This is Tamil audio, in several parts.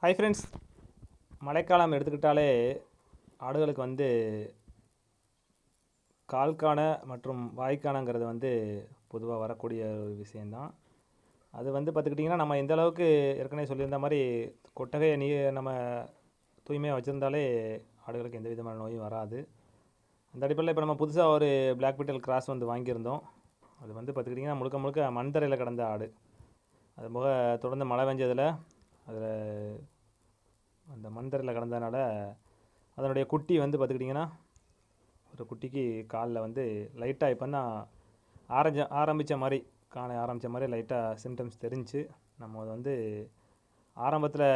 ஹை ஃப்ரெண்ட்ஸ், மழைக்காலம் எடுத்துக்கிட்டாலே ஆடுகளுக்கு வந்து கால்காண மற்றும் வாய்க்கானங்கிறது வந்து பொதுவாக வரக்கூடிய ஒரு விஷயந்தான். அது வந்து பார்த்துக்கிட்டிங்கன்னா, நம்ம எந்த அளவுக்கு ஏற்கனவே சொல்லியிருந்த மாதிரி கொட்டகையை நம்ம தூய்மையாக வச்சுருந்தாலே ஆடுகளுக்கு எந்த விதமான நோயும் வராது. அந்த அடிப்படையில் இப்போ நம்ம புதுசாக ஒரு பிளாக் பீட்டல் கிராஸ் வந்து வாங்கியிருந்தோம். அது வந்து பார்த்துக்கிட்டிங்கன்னா முழுக்க முழுக்க மண் தரையில் கிடந்த ஆடு. அது போக தொடர்ந்து மழை பெஞ்சதில் அதில் அந்த மண் தரையில் கிடந்ததுனால அதனுடைய குட்டி வந்து பார்த்துக்கிட்டிங்கன்னா ஒரு குட்டிக்கு காலில் வந்து லைட்டாக இப்போ தான் ஆரம்பித்த மாதிரி காண ஆரம்பித்த மாதிரி லைட்டாக சிம்டம்ஸ் தெரிஞ்சு நம்ம அதை வந்து ஆரம்பத்தில்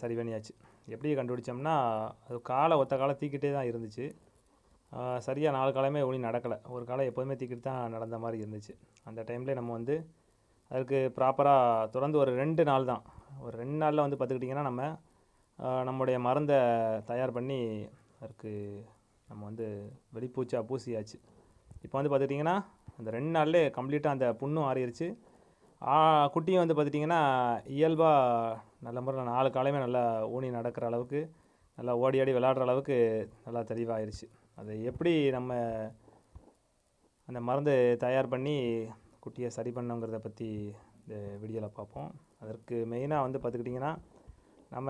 சரி பண்ணியாச்சு. எப்படி கண்டுபிடிச்சோம்னா, அது ஒத்த காலை தீக்கிட்டே தான் இருந்துச்சு. சரியாக 4 காலமே ஒளி நடக்கலை. ஒரு காலை எப்போதுமே தீக்கிட்டு தான் நடந்த மாதிரி இருந்துச்சு. அந்த டைம்லேயே நம்ம வந்து அதுக்கு ப்ராப்பராக தொடர்ந்து ஒரு 2 நாள் தான், ஒரு 2 நாளில் வந்து பார்த்துக்கிட்டிங்கன்னா நம்ம நம்முடைய மருந்தை தயார் பண்ணி அதுக்கு நம்ம வந்து வெளிப்பூச்சா பூசியாச்சு. இப்போ வந்து பார்த்துக்கிட்டிங்கன்னா அந்த 2 நாள்லேயே கம்ப்ளீட்டாக அந்த புண்ணும் ஆறிடுச்சு. குட்டியும் வந்து பார்த்துட்டிங்கன்னா இயல்பாக நல்ல முறையில் 4 காலையுமே நல்லா ஊனி நடக்கிற அளவுக்கு, நல்லா ஓடி ஆடி விளையாடுற அளவுக்கு நல்லா தெளிவாகிருச்சு. அதை எப்படி நம்ம அந்த மருந்து தயார் பண்ணி குட்டியை சரி பண்ணுங்கிறத பற்றி இந்த வீடியோவில் பார்ப்போம். அதற்கு மெயினாக வந்து பார்த்துக்கிட்டிங்கன்னா, நம்ம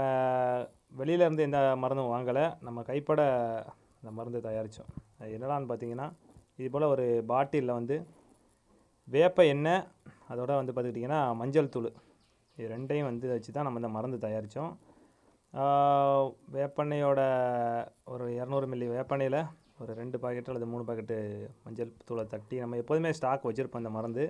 வெளியிலேருந்து எந்த மருந்தும் வாங்கலை, நம்ம கைப்பட அந்த மருந்து தயாரித்தோம். அது என்னடான்னு பார்த்தீங்கன்னா, இது போல் ஒரு பாட்டிலில் வந்து வேப்ப எண்ணெய், அதோட வந்து பார்த்துக்கிட்டிங்கன்னா மஞ்சள் தூள், இது 2யும் வந்து வச்சு தான் நம்ம இந்த மருந்து தயாரித்தோம். வேப்பெண்ணெயோட ஒரு 200 மில்லி வேப்பெண்ணெயில் ஒரு 2 பாக்கெட்டு அல்லது 3 பாக்கெட்டு மஞ்சள் தூளை தட்டி நம்ம எப்போதுமே ஸ்டாக் வச்சுருப்போம். இந்த மருந்து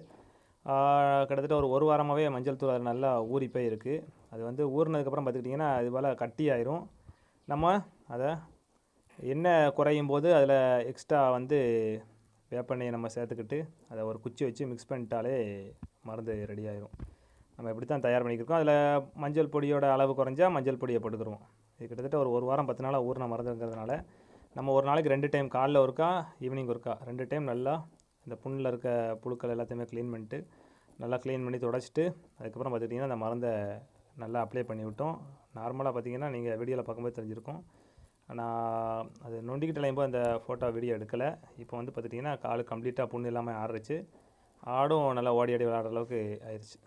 கிட்டத்தட்ட ஒரு வாரமாகவே மஞ்சள் தூள் அது நல்லா ஊறி போய் இருக்குது. அது வந்து ஊறினதுக்கப்புறம் பார்த்துக்கிட்டிங்கன்னா இது போல் கட்டி ஆயிரும். நம்ம அதை எண்ணெய் குறையும் போது அதில் எக்ஸ்ட்ரா வந்து வேப்பெண்ணெயை நம்ம சேர்த்துக்கிட்டு அதை ஒரு குச்சி வச்சு மிக்ஸ் பண்ணிட்டாலே மருந்து ரெடி ஆயிரும். நம்ம இப்படி தான் தயார் பண்ணிக்கிருக்கோம். அதில் மஞ்சள் பொடியோட அளவு குறைஞ்சா மஞ்சள் பொடியை போட்டுக்கிடுவோம். இது கிட்டத்தட்ட ஒரு வாரம் 10 நாளாக ஊறின மருந்துங்கிறதுனால நம்ம ஒரு நாளைக்கு 2 டைம், காலைல ஒருக்கா ஈவினிங் ஒருக்கா 2 டைம் நல்லா இந்த புண்ணில் இருக்க புழுக்கள் எல்லாத்தையுமே க்ளீன் பண்ணிட்டு நல்லா க்ளீன் பண்ணி துடைச்சிட்டு அதுக்கப்புறம் பார்த்துக்கிட்டிங்கன்னா அந்த மருந்தை நல்லா அப்ளை பண்ணி விட்டோம். நார்மலாக பார்த்திங்கன்னா நீங்கள் வீடியோவில் பார்க்கும்போது தெரிஞ்சிருக்கும். நான் அது நொண்டிக்கிட்டு அலையும்போது அந்த ஃபோட்டோ வீடியோ எடுக்கலை. இப்போ வந்து பார்த்துட்டிங்கன்னா கால் கம்ப்ளீட்டாக புண்ணு இல்லாமல் ஆடுச்சு. ஆடும் நல்லா ஓடி ஆடி விளையாடுற அளவுக்கு ஆயிடுச்சு.